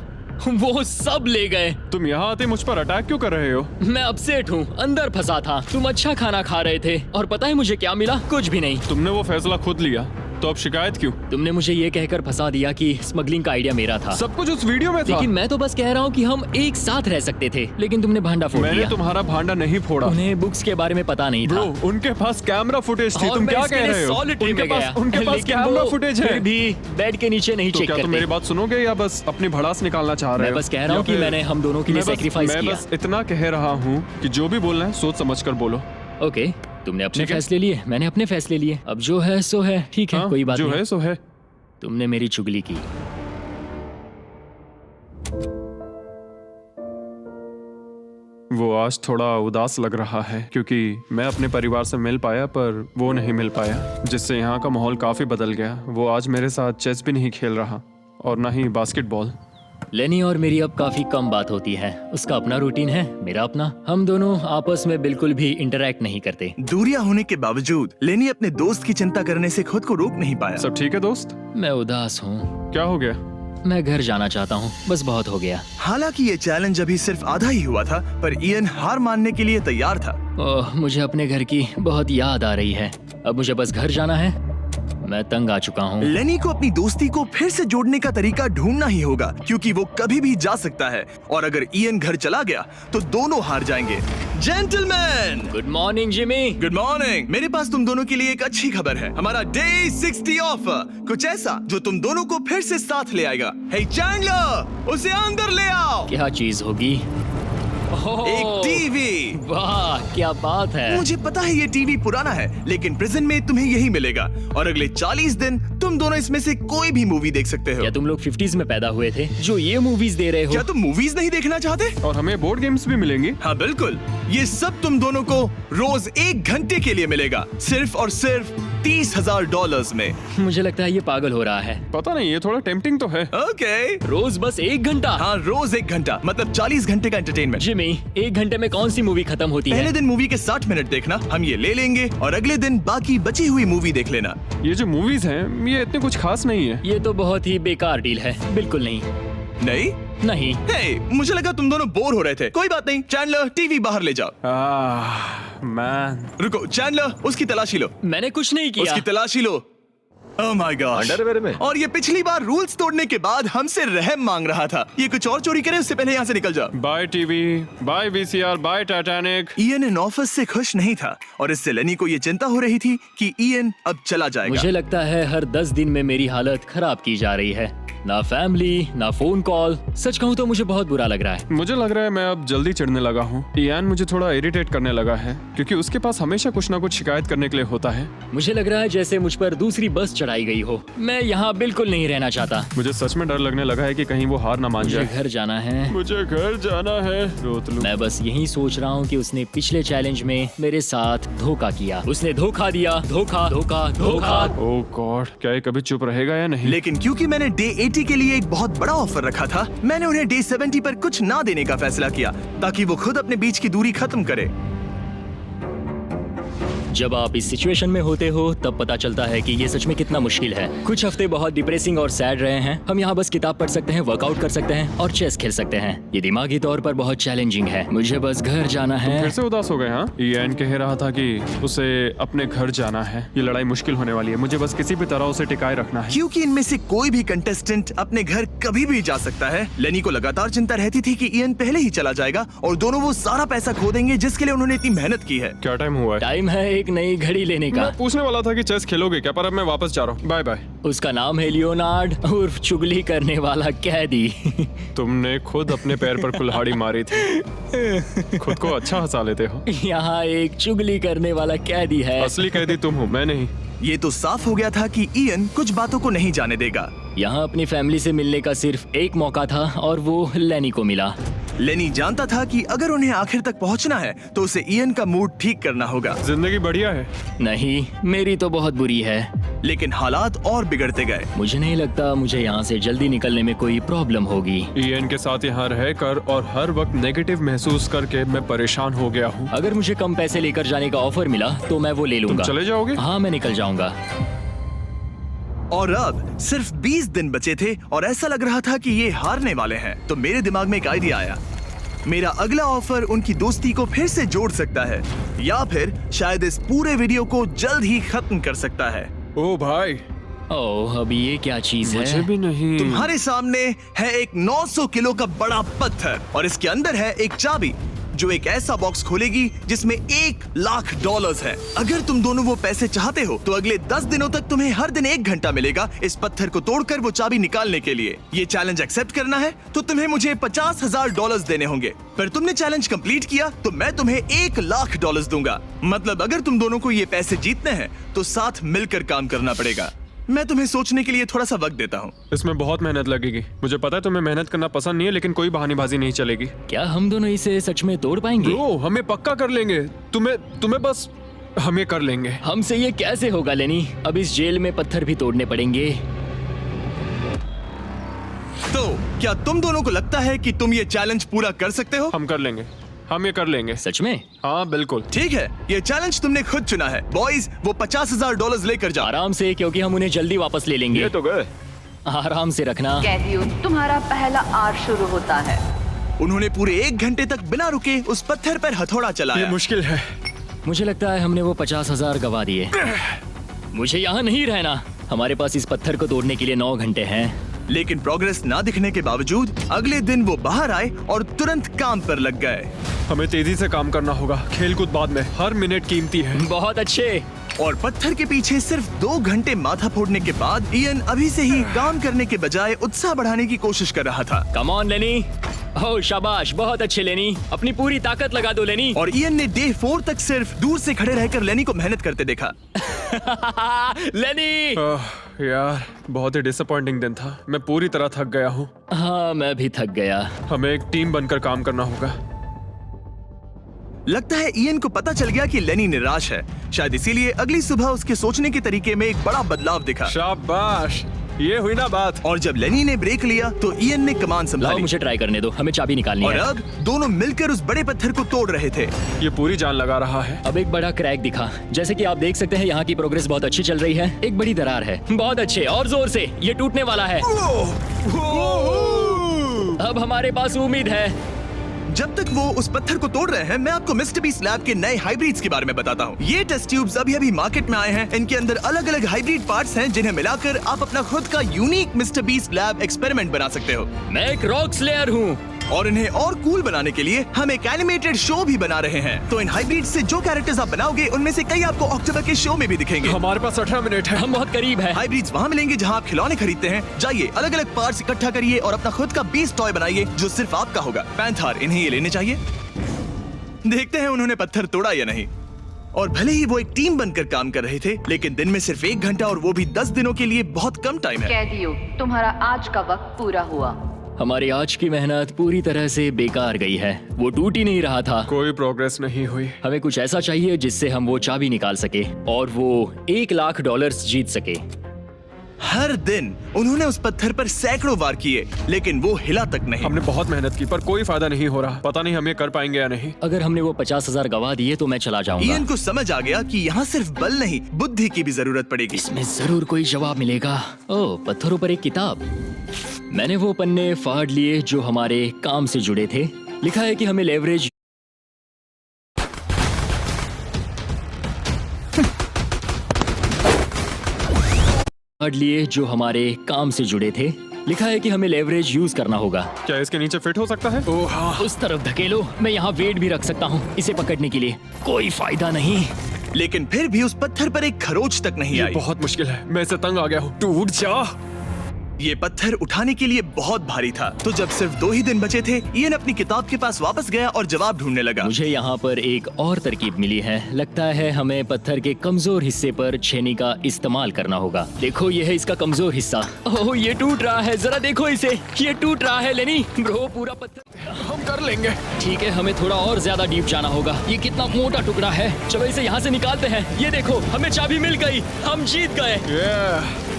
वो सब ले गए। तुम यहाँ आते मुझ पर अटैक क्यों कर रहे हो? मैं अपसेट हूँ, अंदर फंसा था। तुम अच्छा खाना खा रहे थे और पता है मुझे क्या मिला? कुछ भी नहीं। तुमने वो फैसला खुद लिया, तो अब शिकायत क्यों? तुमने मुझे ये कहकर फंसा दिया कि स्मगलिंग का आइडिया मेरा था। सब कुछ उस वीडियो में था। लेकिन मैं तो बस कह रहा हूँ कि हम एक साथ रह सकते थे, लेकिन तुमने भांडा फोड़ मैंने दिया। तुम्हारा भांडा नहीं फोड़ा। उन्हें बुक्स के बारे में पता नहीं था। ब्रो, उनके पास कैमरा फुटेज थी। और तुम मैं क्या इसके कह लिए रहे हो? solitary में गया। उनके पास लेकिन कैमरा वो फुटेज है। फिर भी बेड के नीचे नहीं तो चेक क्या तुम करते। मेरी बात सुनोगे या बस अपनी भड़ास निकालना चाह रहे हो? मैं बस कह रहा हूँ या कि फिर- मैंने हम दोनों के लिए सैक्रिफाइस मैं किया। बस इतना कह रहा हूँ कि जो भी बोलना है सोच समझ कर बोलो। ओके, तुमने अपने ठीक है। फैसले लिए, मैंने अपने फैसले लिए। अब जो है सो है, ठीक है, हाँ, कोई बात जो नहीं। है सो है। तुमने मेरी चुगली की। वो आज थोड़ा उदास लग रहा है क्योंकि मैं अपने परिवार से मिल पाया पर वो नहीं मिल पाया, जिससे यहाँ का माहौल काफी बदल गया। वो आज मेरे साथ चेस भी नहीं खेल रहा और ना ही बास्केटबॉल। लेनी और मेरी अब काफी कम बात होती है। उसका अपना रूटीन है, मेरा अपना। हम दोनों आपस में बिल्कुल भी इंटरैक्ट नहीं करते। दूरियां होने के बावजूद लेनी अपने दोस्त की चिंता करने से खुद को रोक नहीं पाया। सब ठीक है दोस्त? मैं उदास हूँ। क्या हो गया? मैं घर जाना चाहता हूँ, बस बहुत हो गया। हालांकि ये चैलेंज अभी सिर्फ आधा ही हुआ था, पर इयन हार मानने के लिए तैयार था। ओह, मुझे अपने घर की बहुत याद आ रही है। अब मुझे बस घर जाना है। मैं तंग आ चुका हूँ। लेनी को अपनी दोस्ती को फिर से जोड़ने का तरीका ढूंढना ही होगा, क्योंकि वो कभी भी जा सकता है और अगर इयन घर चला गया तो दोनों हार जाएंगे। Gentleman, good morning Jimmy. Good morning. मेरे पास तुम दोनों के लिए एक अच्छी खबर है। हमारा डे 60 ऑफर, कुछ ऐसा जो तुम दोनों को फिर से साथ ले आएगा। हे चैंडलर, उसे अंदर ले आओ। क्या चीज होगी? एक टीवी। वाह, क्या बात है। मुझे पता है ये टीवी पुराना है, लेकिन प्रिजन में तुम्हें यही मिलेगा और अगले 40 दिन तुम दोनों इसमें से कोई भी मूवी देख सकते हो। क्या तुम लोग 50s में पैदा हुए थे जो ये मूवीज दे रहे हो? क्या तुम मूवीज नहीं देखना चाहते? और हमें बोर्ड गेम्स भी मिलेंगी। हाँ बिल्कुल, ये सब तुम दोनों को रोज 1 घंटे के लिए मिलेगा, सिर्फ और सिर्फ $30,000 में। मुझे लगता है ये पागल हो रहा है। पता नहीं, ये थोड़ा टेम्पटिंग तो है। ओके, रोज बस 1 घंटा? हाँ रोज 1 घंटा, मतलब 40 घंटे का एंटरटेनमेंट। जिमी, 1 घंटे में कौन सी मूवी खत्म होती पहले है? दिन मूवी के 60 मिनट देखना, हम ये ले लेंगे और अगले दिन बाकी बची हुई मूवी देख लेना। ये जो मूवीज हैं ये इतने कुछ खास नहीं है। ये तो बहुत ही बेकार डील है। बिल्कुल नहीं। नहीं नहीं। हे, मुझे लगा तुम दोनों बोर हो रहे थे। कोई बात नहीं, चैंडलर टीवी बाहर ले जाओ। मैन, रुको चैंडलर, उसकी तलाशी लो। मैंने कुछ नहीं किया। उसकी तलाशी लो। Oh my gosh। अंडरवेयर में। और ये पिछली बार रूल्स तोड़ने के बाद हमसे रहम मांग रहा था। ये कुछ और चोरी करे उससे पहले यहाँ से निकल जाओ। Bye TV, bye VCR, bye Titanic. Ian इन ऑफिस से खुश नहीं था और इससे लेनी को ये चिंता हो रही थी कि इयन अब चला जाएगा। मुझे लगता है हर 10 दिन में मेरी हालत खराब की जा रही है। ना फैमिली, ना फोन कॉल। सच कहूँ तो मुझे बहुत बुरा लग रहा है। मुझे लग रहा है मैं अब जल्दी चिढ़ने लगा हूँ। इयान मुझे थोड़ा इरिटेट करने लगा है क्योंकि उसके पास हमेशा कुछ ना कुछ शिकायत करने के लिए होता है। मुझे लग रहा है जैसे मुझ पर दूसरी बस चढ़ाई गई हो। मैं यहाँ बिल्कुल नहीं रहना चाहता। मुझे सच में डर लगने लगा है कि कहीं वो हार ना मान मुझे जाए। घर जाना है। मुझे घर जाना है। रोतलू। मैं बस यही सोच रहा हूँ कि उसने पिछले चैलेंज में मेरे साथ धोखा किया। उसने धोखा दिया। धोखा धोखा धोखा। ओह गॉड, क्या ये कभी चुप रहेगा या नहीं? लेकिन क्योंकि मैंने डे 80 के लिए एक बहुत बड़ा ऑफर रखा था, मैंने उन्हें डे 70 पर कुछ ना देने का फैसला किया ताकि वो खुद अपने बीच की दूरी खत्म करे। जब आप इस सिचुएशन में होते हो तब पता चलता है कि ये सच में कितना मुश्किल है। कुछ हफ्ते बहुत डिप्रेसिंग और सैड रहे हैं। हम यहाँ बस किताब पढ़ सकते हैं, वर्कआउट कर सकते हैं और चेस खेल सकते हैं। ये दिमागी तौर पर बहुत चैलेंजिंग है। मुझे बस घर जाना है। फिर से उदास हो गए? हाँ, ईएन कह रहा था कि उसे अपने घर जाना है। ये लड़ाई मुश्किल होने वाली है। मुझे बस किसी भी तरह उसे टिकाए रखना है। क्योंकि इनमें से कोई भी कंटेस्टेंट अपने घर कभी भी जा सकता है, लेनी को लगातार चिंता रहती थी कि ईएन पहले ही चला जाएगा और दोनों वो सारा पैसा खो देंगे जिसके लिए उन्होंने इतनी मेहनत की है। क्या टाइम हुआ है? टाइम है एक नई घड़ी लेने का। मैं पूछने वाला था कि चेस खेलोगे क्या, पर अब मैं वापस जा रहा हूँ। Bye bye. उसका नाम है लियोनार्ड उर्फ चुगली करने वाला कैदी। तुमने खुद अपने पैर पर कुल्हाड़ी मारी थी। खुद को अच्छा हंसा लेते हो। यहाँ एक चुगली करने वाला कैदी है। असली कैदी तुम हो, मैं नहीं। ये तो साफ हो गया था कि ईएन कुछ बातों को नहीं जाने देगा। यहाँ अपनी फैमिली से मिलने का सिर्फ एक मौका था और वो लेनी को मिला। लेनी जानता था कि अगर उन्हें आखिर तक पहुंचना है तो उसे ईएन का मूड ठीक करना होगा। जिंदगी बढ़िया है। नहीं, मेरी तो बहुत बुरी है। लेकिन हालात और बिगड़ते गए। मुझे नहीं लगता मुझे यहाँ से जल्दी निकलने में कोई प्रॉब्लम होगी। ईएन के साथ यहाँ रहकर और हर वक्त नेगेटिव महसूस करके मैं परेशान हो गया हूँ। अगर मुझे कम पैसे लेकर जाने का ऑफर मिला तो मैं वो ले लूंगा। चले जाओगे? हाँ, मैं निकल जाऊंगा। और अब सिर्फ 20 दिन बचे थे और ऐसा लग रहा था कि ये हारने वाले हैं। तो मेरे दिमाग में एक आइडिया आया। मेरा अगला ऑफर उनकी दोस्ती को फिर से जोड़ सकता है या फिर शायद इस पूरे वीडियो को जल्द ही खत्म कर सकता है। ओ भाई, ओह, अभी ये क्या चीज मुझे है? भी नहीं। तुम्हारे सामने है एक 900 किलो का बड़ा पत्थर और इसके अंदर है एक चाबी जो एक ऐसा बॉक्स खोलेगी जिसमें $1,00,000 है। अगर तुम दोनों वो पैसे चाहते हो तो अगले 10 दिनों तक तुम्हें हर दिन 1 घंटा मिलेगा इस पत्थर को तोड़कर वो चाबी निकालने के लिए। ये चैलेंज एक्सेप्ट करना है तो तुम्हें मुझे $50,000 देने होंगे, पर तुमने चैलेंज कंप्लीट किया तो मैं तुम्हें $1,00,000 दूंगा। मतलब अगर तुम दोनों को ये पैसे जीतने हैं तो साथ मिलकर काम करना पड़ेगा। मैं तुम्हें सोचने के लिए थोड़ा सा वक्त देता हूँ। इसमें बहुत मेहनत लगेगी। मुझे पता है तुम्हें मेहनत करना पसंद नहीं है, लेकिन कोई बहानेबाजी नहीं चलेगी। क्या हम दोनों इसे सच में तोड़ पाएंगे? ब्रो, हमें पक्का कर लेंगे। तुम्हें बस हम ये कर लेंगे। हमसे ये कैसे होगा लेनी? अब इस जेल में पत्थर भी तोड़ने पड़ेंगे। तो क्या तुम दोनों को लगता है कि तुम ये चैलेंज पूरा कर सकते हो? हम कर लेंगे। हम ये कर लेंगे। सच में? हाँ बिल्कुल। ठीक है, ये चैलेंज तुमने खुद चुना है। बॉयज, वो $50,000 लेकर जाओ। आराम से, क्योंकि हम उन्हें जल्दी वापस ले लेंगे। ये तो गए। आराम से रखना। कैदियों, तुम्हारा पहला आर शुरू होता है। उन्होंने पूरे 1 घंटे तक बिना रुके उस पत्थर पर हथौड़ा ये चलाया। मुश्किल है। मुझे लगता है हमने वो 50,000 गवा दिए। मुझे यहाँ नहीं रहना। हमारे पास इस पत्थर को तोड़ने के लिए 9 घंटे हैं। लेकिन प्रोग्रेस ना दिखने के बावजूद अगले दिन वो बाहर आए और तुरंत काम पर लग गए। हमें तेजी से काम करना होगा। खेलकूद बाद में, हर मिनट कीमती है। बहुत अच्छे। और पत्थर के पीछे सिर्फ 2 घंटे माथा फोड़ने के बाद ईएन अभी से ही काम करने के बजाय उत्साह बढ़ाने की कोशिश कर रहा था। कम ऑन लेनी। ओह शाबाश, बहुत अच्छे लेनी। अपनी पूरी ताकत लगा दो लेनी। और ईएन ने डे 4 तक सिर्फ दूर से खड़े रहकर लेनी को मेहनत करते देखा। लेनी। यार, बहुत ही डिसअपॉइंटिंग दिन था। मैं पूरी तरह थक गया हूँ। हाँ, मैं भी थक गया। हमें एक टीम बनकर काम करना होगा। लगता है ईएन को पता चल गया कि लेनी निराश है। शायद इसीलिए अगली सुबह उसके सोचने के तरीके में एक बड़ा बदलाव दिखा। शाबाश, ये हुई ना बात। और जब लेनी ने ब्रेक लिया तो ईएन ने कमान लाओ, संभाली मुझे ट्राई करने दो। हमें चाबी निकालनी और है। अब दोनों मिलकर उस बड़े पत्थर को तोड़ रहे थे। ये पूरी जान लगा रहा है। अब एक बड़ा क्रैक दिखा। जैसे कि आप देख सकते हैं, यहाँ की प्रोग्रेस बहुत अच्छी चल रही है। एक बड़ी दरार है। बहुत अच्छे, और जोर से। ये टूटने वाला है। अब हमारे पास उम्मीद है। जब तक वो उस पत्थर को तोड़ रहे हैं, मैं आपको मिस्टर बीस्ट लैब के नए हाइब्रिड्स के बारे में बताता हूँ। ये टेस्ट ट्यूब्स अभी मार्केट में आए हैं। इनके अंदर अलग अलग हाइब्रिड पार्ट्स हैं जिन्हें मिलाकर आप अपना खुद का unique mister beast lab experiment बना सकते हो। मैं एक रॉक स्लेयर हूँ। और इन्हें और कूल बनाने के लिए हम एक एनिमेटेड शो भी बना रहे हैं। तो इन हाइब्रिड से जो कैरेक्टर्स आप बनाओगे उनमें से कई आपको अक्टूबर के शो में भी दिखेंगे। हमारे पास 18 मिनट है। हम बहुत करीब है। हाइब्रिड्स वहाँ मिलेंगे जहाँ आप खिलौने खरीदते हैं। जाइए, अलग अलग पार्ट्स इकट्ठा करिए और अपना खुद का बीस्ट टॉय बनाइए जो सिर्फ आपका होगा। पैंथर, इन्हें ये लेने चाहिए। देखते हैं उन्होंने पत्थर तोड़ा या नहीं। और भले ही वो एक टीम बनकर काम कर रहे थे, लेकिन दिन में सिर्फ 1 घंटा और वो भी 10 दिनों के लिए बहुत कम टाइम है। कैदियों, तुम्हारा आज का वक्त पूरा हुआ। हमारी आज की मेहनत पूरी तरह से बेकार गई है। वो टूट ही नहीं रहा था। कोई प्रोग्रेस नहीं हुई। हमें कुछ ऐसा चाहिए जिससे हम वो चाबी निकाल सके और वो $1,00,000 जीत सके। हर दिन उन्होंने उस पत्थर पर सैकड़ों वार किए, लेकिन वो हिला तक नहीं। हमने बहुत मेहनत की पर कोई फायदा नहीं हो रहा। पता नहीं हम ये कर पाएंगे या नहीं। अगर हमने वो 50,000 गवा दिए तो मैं चला जाऊंगा। इयन को समझ आ गया कि यहाँ सिर्फ बल नहीं, बुद्धि की भी जरूरत पड़ेगी। इसमें जरूर कोई जवाब मिलेगा। ओह, पत्थरों पर एक किताब। मैंने वो पन्ने फाड़ लिए जो हमारे काम से जुड़े थे। लिखा है कि हमें लेवरेज यूज करना होगा। क्या इसके नीचे फिट हो सकता है? ओह हाँ। उस तरफ धकेलो। मैं यहाँ वेट भी रख सकता हूँ इसे पकड़ने के लिए। कोई फायदा नहीं। लेकिन फिर भी उस पत्थर पर एक खरोच तक नहीं ये आई। बहुत मुश्किल है। मैं इससे तंग आ गया हूँ। टूट जा। ये पत्थर उठाने के लिए बहुत भारी था। तो जब सिर्फ 2 ही दिन बचे थे, इयन अपनी किताब के पास वापस गया और जवाब ढूंढने लगा। मुझे यहाँ पर एक और तरकीब मिली है। लगता है हमें पत्थर के कमजोर हिस्से पर छेनी का इस्तेमाल करना होगा। देखो, ये है इसका कमजोर हिस्सा। ओह, ये टूट रहा है। जरा देखो इसे। ये टूट रहा है लेनी। ब्रो, पूरा पत्थर हम कर लेंगे। ठीक है, हमें थोड़ा और ज्यादा डीप जाना होगा। ये कितना मोटा टुकड़ा है। चलो इसे यहाँ से निकालते हैं। ये देखो, हमें चाबी मिल गई। हम जीत गए।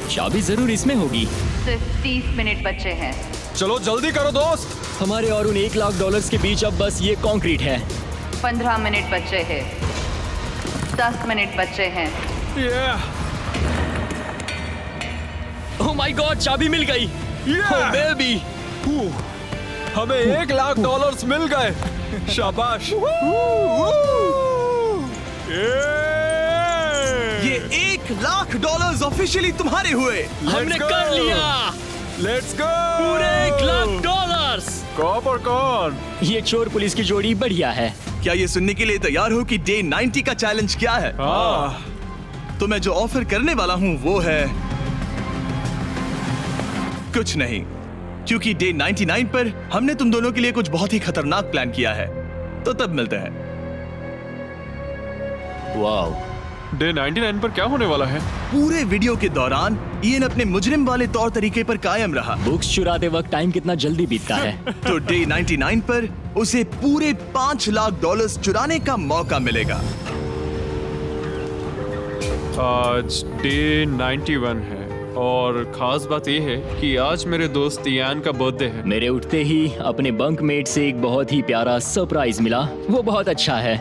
चाबी जरूर इसमें होगी। सिर्फ 30 मिनट बचे हैं। चलो जल्दी करो दोस्त। हमारे और उन $1,00,000 के बीच अब बस ये कंक्रीट है। 15 मिनट बचे हैं। 10 मिनट बचे हैं। ओह माय गॉड, चाबी मिल गई। ओह बेबी। हमें $1,00,000 मिल गए। शाबाश। ये $1,00,000 ऑफिशियली तुम्हारे हुए। हमने कर लिया। Let's go. पूरे $1,00,000। कॉप और कौन? ये चोर पुलिस की जोड़ी बढ़िया है। क्या ये सुनने के लिए तैयार हो कि डे 90 का चैलेंज क्या है? तो मैं जो ऑफर करने वाला हूँ वो है कुछ नहीं, क्योंकि डे 99 पर हमने तुम दोनों के लिए कुछ बहुत ही खतरनाक प्लान किया है। तो तब मिलते हैं। वाओ। डे 99 पर क्या होने वाला है? पूरे वीडियो के दौरान इयन अपने मुजरिम वाले तौर तरीके पर कायम रहा। बुक्स चुराते वक्त टाइम कितना जल्दी बीतता है। तो डे 99 पर उसे पूरे $5,00,000 चुराने का मौका मिलेगा। आज डे 91 है और खास बात यह है कि आज मेरे दोस्त इयान का बर्थडे है। मेरे उठते ही अपने बंकमेट से एक बहुत ही प्यारा सरप्राइज मिला। वो बहुत अच्छा है।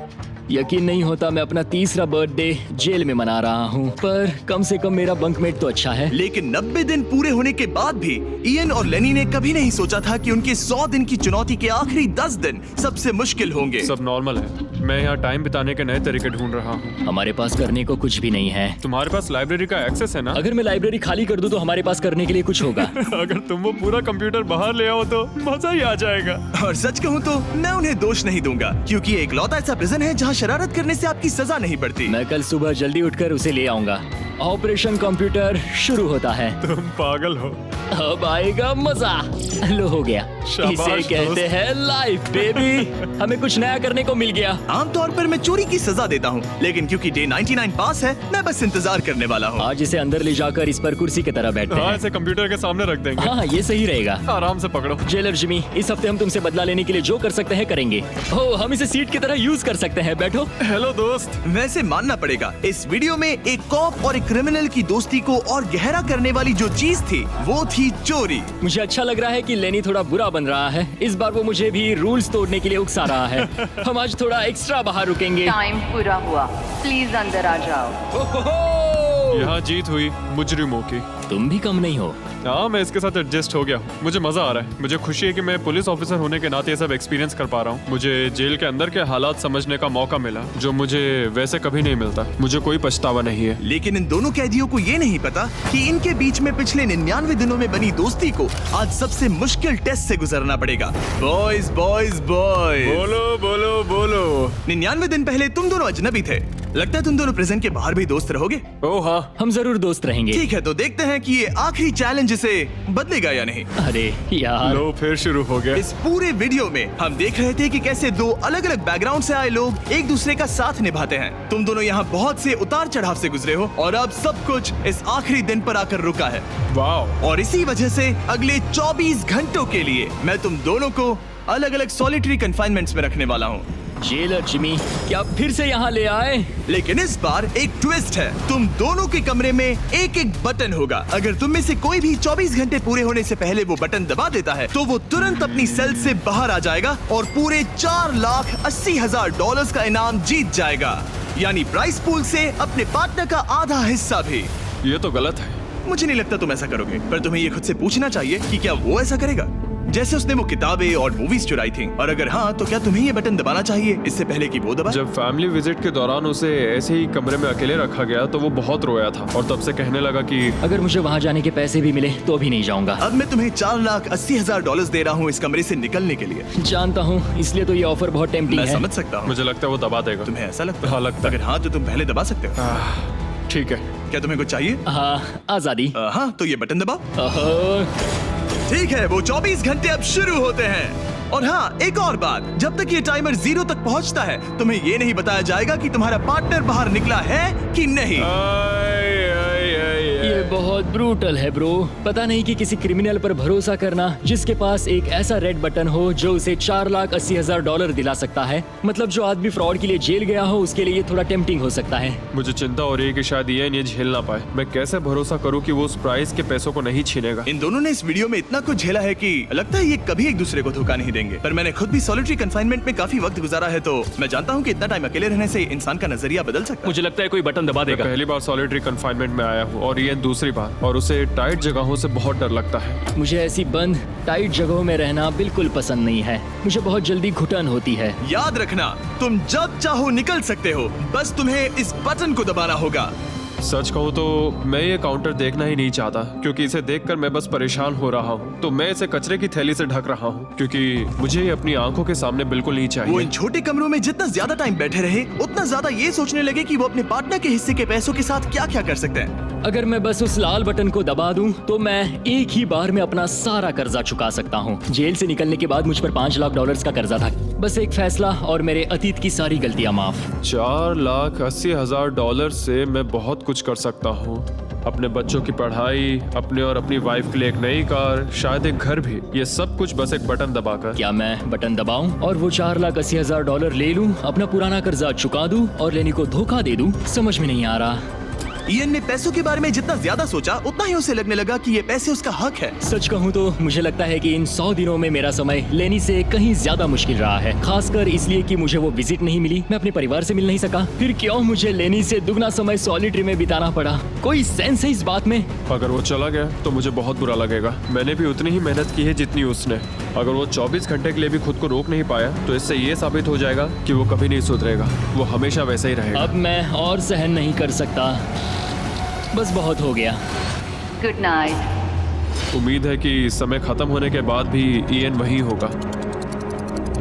यकीन नहीं होता मैं अपना 3रा बर्थडे जेल में मना रहा हूँ, पर कम से कम मेरा बंकमेट तो अच्छा है। लेकिन 90 दिन पूरे होने के बाद भी इयन और लेनी ने कभी नहीं सोचा था कि उनके 100 दिन की चुनौती के आखिरी 10 दिन सबसे मुश्किल होंगे। सब नॉर्मल है। मैं यहाँ टाइम बिताने के नए तरीके ढूंढ रहा हूँ। हमारे पास करने को कुछ भी नहीं है। तुम्हारे पास लाइब्रेरी का एक्सेस है ना? अगर मैं लाइब्रेरी खाली कर दूं तो हमारे पास करने के लिए कुछ होगा। अगर तुम वो पूरा कंप्यूटर बाहर ले आओ तो मजा ही आ जाएगा। और सच कहूँ तो मैं उन्हें दोष नहीं दूंगा, क्योंकि एक लौता ऐसा प्रिजन है जहाँ शरारत करने से आपकी सजा नहीं पड़ती। मैं कल सुबह जल्दी उठकर उसे ले आऊंगा। ऑपरेशन कंप्यूटर शुरू होता है। तुम पागल हो। अब आएगा मजा। लो, हो गया। शाबाश इसे कहते दोस्त। हैं लाइफ बेबी। हमें कुछ नया करने को मिल गया। आमतौर पर मैं चोरी की सजा देता हूँ, लेकिन क्योंकि डे 99 पास है, मैं बस इंतजार करने वाला हूँ। आज इसे अंदर ले जाकर इस पर कुर्सी की तरह बैठते हाँ, हैं। इसे कंप्यूटर के सामने रख देंगे। हाँ, ये सही रहेगा। आराम से पकड़ो। जेलर जिमी, इस हफ्ते हम तुमसे बदला लेने के लिए जो कर सकते हैं करेंगे। ओह, हम इसे सीट की तरह यूज कर सकते हैं। बैठो। हेलो दोस्त। वैसे मानना पड़ेगा, इस वीडियो में एक कॉप और एक क्रिमिनल की दोस्ती को और गहरा करने वाली जो चीज थी वो थी चोरी। मुझे अच्छा लग रहा है कि लेनी थोड़ा बुरा बन रहा है। इस बार वो मुझे भी रूल्स तोड़ने के लिए उकसा रहा है। हम आज थोड़ा एक्स्ट्रा बाहर रुकेंगे। टाइम पूरा हुआ। प्लीज अंदर आ जाओ। यहाँ जीत हुई मुजरिमों की। तुम भी कम नहीं हो। हाँ, मैं इसके साथ एडजस्ट हो गया हूँ। मुझे मजा आ रहा है। मुझे खुशी है कि मैं पुलिस ऑफिसर होने के नाते ये सब एक्सपीरियंस कर पा रहा हूँ। मुझे जेल के अंदर के हालात समझने का मौका मिला, जो मुझे वैसे कभी नहीं मिलता। मुझे कोई पछतावा नहीं है। लेकिन इन दोनों कैदियों को ये नहीं पता कि इनके बीच में पिछले 99 दिनों में बनी दोस्ती को आज सबसे मुश्किल टेस्ट से गुजरना पड़ेगा। बॉयज बॉयज बॉयज, बोलो बोलो बोलो। 99 दिन पहले तुम दोनों अजनबी थे। लगता है तुम दोनों प्रिजन के बाहर भी दोस्त रहोगे। ओह हाँ। हम जरूर दोस्त रहेंगे। ठीक है, तो देखते हैं कि ये आखिरी चैलेंज जिसे बदलेगा या नहीं। अरे यार, लो फिर शुरू हो गया। इस पूरे वीडियो में हम देख रहे थे कि कैसे दो अलग अलग बैकग्राउंड से आए लोग एक दूसरे का साथ निभाते हैं। तुम दोनों यहाँ बहुत से उतार चढ़ाव से गुजरे हो और अब सब कुछ इस आखिरी दिन पर आकर रुका है। वाह। और इसी वजह से अगले 24 घंटों के लिए मैं तुम दोनों को अलग अलग सॉलिटरी कन्फाइनमेंट्स में रखने वाला हूँ। जेलर जिमी, क्या फिर से यहाँ ले आए? लेकिन इस बार एक ट्विस्ट है। तुम दोनों के कमरे में एक एक बटन होगा। अगर तुम में से कोई भी 24 घंटे पूरे होने से पहले वो बटन दबा देता है तो वो तुरंत अपनी सेल से बाहर आ जाएगा और पूरे $4,80,000 का इनाम जीत जाएगा, यानी प्राइस पूल से अपने पार्टनर का आधा हिस्सा भी। ये तो गलत है। मुझे नहीं लगता तुम ऐसा करोगे, पर तुम्हें ये खुद से पूछना चाहिए कि क्या वो ऐसा करेगा, जैसे उसने वो किताबें और मूवीज चुराई थी। और अगर हाँ, तो क्या तुम्हें ये बटन दबाना चाहिए इससे पहले कि वो दबाए? जब फैमिली विजिट के दौरान उसे ऐसे ही कमरे में अकेले रखा गया तो वो बहुत रोया था और तब से कहने लगा कि अगर मुझे वहाँ जाने के पैसे भी मिले तो भी नहीं जाऊंगा। अब मैं तुम्हें $4,80,000 दे रहा हूँ इस कमरे से निकलने के लिए। जानता हूँ, इसलिए तो ये ऑफर बहुत टेम्पटिंग मैं है। समझ सकता हूँ। मुझे लगता है वो दबा देगा। तुम्हें ऐसा लगता है? हाँ, लगता है। अगर हाँ, तो तुम पहले दबा सकते हो। ठीक है। क्या तुम्हें कुछ चाहिए? हाँ, आजादी। हाँ, तो ये बटन दबाओ। ओहो, ठीक है, वो 24 घंटे अब शुरू होते हैं। और हाँ, एक और बात, जब तक ये टाइमर 0 तक पहुंचता है तुम्हें ये नहीं बताया जाएगा कि तुम्हारा पार्टनर बाहर निकला है कि नहीं। ये बहुत ब्रूटल है ब्रो। पता नहीं कि किसी क्रिमिनल पर भरोसा करना जिसके पास एक ऐसा रेड बटन हो जो उसे $4,80,000 दिला सकता है। मतलब जो आदमी फ्रॉड के लिए जेल गया हो उसके लिए ये थोड़ा टेम्पटिंग हो सकता है। मुझे चिंता हो रही है कि शायद ये झेल ना पाए। मैं कैसे भरोसा करूं कि वो उस प्राइस के पैसों को नहीं छीनेगा। इन दोनों ने इस वीडियो में इतना कुछ झेला है कि लगता है ये कभी एक दूसरे को धोखा नहीं देंगे। पर मैंने खुद भी सॉलिटरी कन्फाइनमेंट में काफी वक्त गुजारा है, तो मैं जानता हूँ कि इतना टाइम अकेले रहने से इंसान का नजरिया बदल सकता है। मुझे लगता है कोई बटन दबा मैं देगा। पहली बार सॉलिटरी कन्फाइनमेंट में आया हूँ और ये दूसरी बार, और उसे टाइट जगहों से बहुत डर लगता है। मुझे ऐसी बंद टाइट जगहों में रहना बिल्कुल पसंद नहीं है। मुझे बहुत जल्दी घुटन होती है। याद रखना, तुम जब चाहो निकल सकते हो, बस तुम्हें इस बटन को दबाना होगा। सच कहूँ तो मैं ये काउंटर देखना ही नहीं चाहता, क्योंकि इसे देखकर मैं बस परेशान हो रहा हूँ। तो मैं इसे कचरे की थैली से ढक रहा हूँ, क्योंकि मुझे ये अपनी आंखों के सामने बिल्कुल नहीं वो चाहिए। इन छोटे कमरों में जितना ज्यादा टाइम बैठे रहे उतना ज्यादा ये सोचने लगे कि वो अपने पार्टनर के हिस्से के पैसों के साथ क्या क्या कर सकते हैं। अगर मैं बस उस लाल बटन को दबा दूं तो मैं एक ही बार में अपना सारा कर्जा चुका सकता हूं। जेल से निकलने के बाद मुझ पर $5,00,000 का कर्जा था। बस एक फैसला और मेरे अतीत की सारी गलतियां माफ। $4,80,000 से मैं बहुत कुछ कर सकता हूँ। अपने बच्चों की पढ़ाई, अपने और अपनी वाइफ के लिए एक नई कार, शायद एक घर भी। ये सब कुछ बस एक बटन दबाकर। क्या मैं बटन दबाऊं और वो $4,80,000 ले लूं, अपना पुराना कर्जा चुका दूं और लेनी को धोखा दे दूं? समझ में नहीं आ रहा। इयन ने पैसों के बारे में जितना ज्यादा सोचा उतना ही उसे लगने लगा कि ये पैसे उसका हक है। सच कहूं तो मुझे लगता है कि इन 100 दिनों में मेरा समय लेनी से कहीं ज्यादा मुश्किल रहा है। खासकर इसलिए कि मुझे वो विजिट नहीं मिली, मैं अपने परिवार से मिल नहीं सका। फिर क्यों मुझे लेनी से दुगना समय सॉलिटरी में बिताना पड़ा? कोई सेंस है इस बात में? अगर वो चला गया तो मुझे बहुत बुरा लगेगा। मैंने भी उतनी ही मेहनत की है जितनी उसने। अगर वो 24 घंटे के लिए भी खुद को रोक नहीं पाया तो इससे ये साबित हो जाएगा कि वो कभी नहीं सुधरेगा। वो हमेशा वैसा ही रहेगा। अब मैं और सहन नहीं कर सकता। बस बहुत हो गया। Good night. उम्मीद है कि समय खत्म होने के बाद भी इयन वही होगा।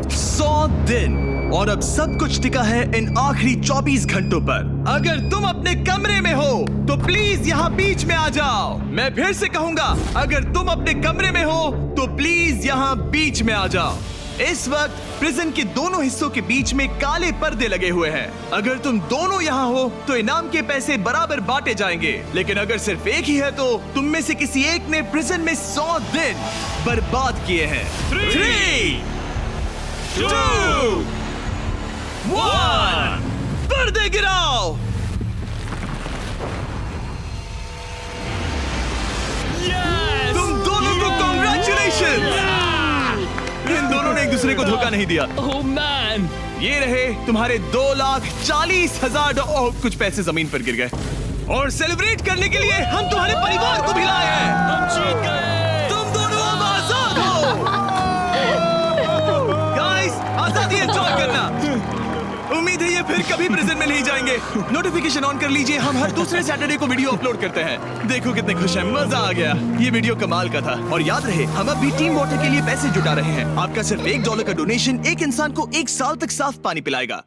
100 दिन और अब सब कुछ टिका है इन आखिरी 24 घंटों पर। अगर तुम अपने कमरे में हो तो प्लीज यहाँ बीच में आ जाओ। मैं फिर से कहूंगा, अगर तुम अपने कमरे में हो तो प्लीज यहाँ बीच में आ जाओ। इस वक्त प्रिजन के दोनों हिस्सों के बीच में काले पर्दे लगे हुए हैं। अगर तुम दोनों यहाँ हो तो इनाम के पैसे बराबर बांटे जाएंगे, लेकिन अगर सिर्फ एक ही है तो तुम में से किसी एक ने प्रिजन में 100 दिन बर्बाद किए हैं। 3, 2, 1, पर्दे गिराओ। तुम दोनों को कांग्रेचुलेशन। इन दोनों ने एक दूसरे को धोखा नहीं दिया। ओह मैन, ये रहे तुम्हारे $2,40,000। ओह, कुछ पैसे जमीन पर गिर गए। और सेलिब्रेट करने के लिए हम तुम्हारे परिवार को भी लाए हैं। हम जीत गए। तुम दोनों अब आजाद हो। गाइस, आजादी एंजॉय करना। उम्मीद है ये फिर कभी प्रिजन में नहीं जाएंगे। नोटिफिकेशन ऑन कर लीजिए, हम हर दूसरे सैटरडे को वीडियो अपलोड करते हैं। देखो कितने खुश हैं, मजा आ गया। ये वीडियो कमाल का था। और याद रहे, हम अब भी टीम वाटर के लिए पैसे जुटा रहे हैं। आपका सिर्फ $1 का डोनेशन एक इंसान को 1 साल तक साफ पानी पिलाएगा।